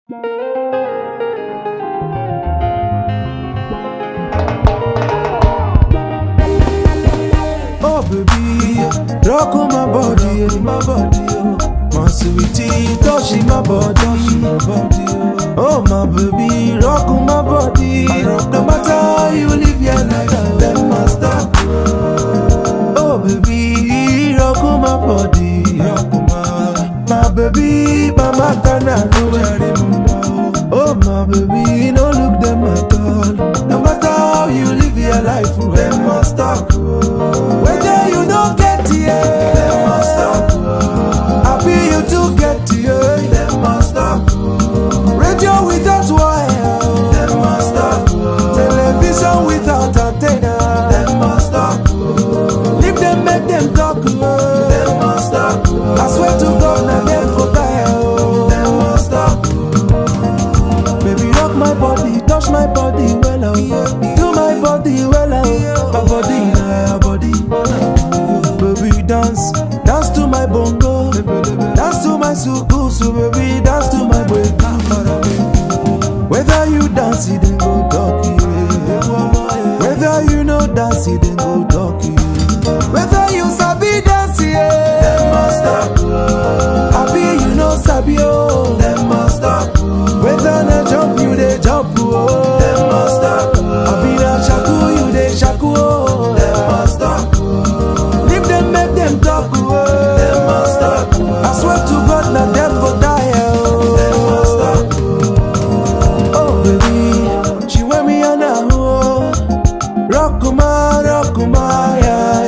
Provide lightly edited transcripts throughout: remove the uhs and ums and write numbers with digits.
Oh baby, rock on my body, my sweetie, touch my body, oh my baby, rock on my body. No matter how you live your life, them must stop. Oh baby, rock on my body, my baby, mama cannot do it. Oh my baby, no look them at all. No matter how you live your life, them must stop. Whether you don't get here, them must stop. Happy you to get here, them must stop. Radio without wire, them must stop. Television without antenna, them must stop. Leave them, make them talk, them must stop. I swear to God, now them for tire, them must stop. Baby, rock my body, touch my body, well, do my body, well, my body, my body. Baby, dance, dance to my bongo, dance to my sukusu, baby, dance to my break. Whether you dance, it then go talk, yeah. Whether you know dance, it then go talk, yeah. Whether you sabi dance, yeah, them must stop. Happy you know sabi, oh, them must stop. Whether na jump, you they jump, oh, them must stop. Happy na shaku, you they shaku, oh, them must stop. Leave them, make them talk, oh, them must stop. I swear to God, na them go die, oh, them must stop. Oh baby, she wear me on a hoe, rockuma, yeah.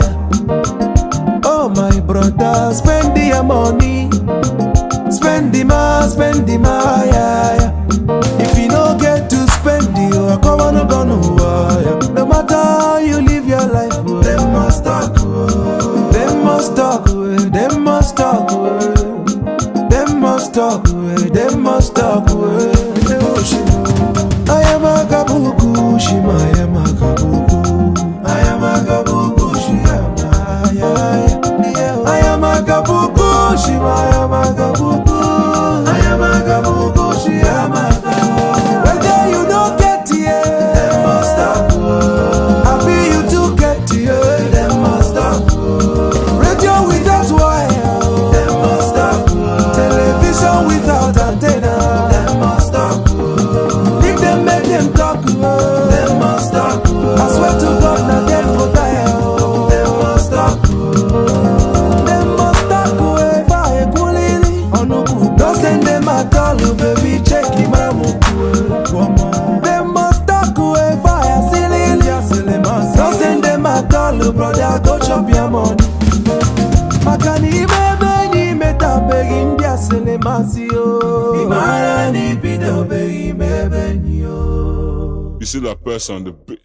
Oh my brother, spend the money, spend the ma, yeah. If you no get to spend the, I come on, no gonna wire. No matter how you live your life, them must talk, them must talk, them must talk, them must talk, them must talk. I am a kabuku, shima, I am a kabuku. I am a kabuku, shima, I am a kabuku, shima, I am a kabuku. I am a kabuku, shima. Whether you don't get here, them must stop. Happy you to get here, them must stop. Radio without wire, them must stop. Television without antenna, them must stop. Leave them, make them talk, them must stop. I swear to God, now them for tire, them must stop. Them must stop, if I equally. Don't send them at all, baby, check him out. Them must stop, if I silly. Don't send them at all, brother, go chop your money. Makani bebe ni meta begin dia sele masio. Imara ni pido begi bebe ni yo. You see that person on the beat.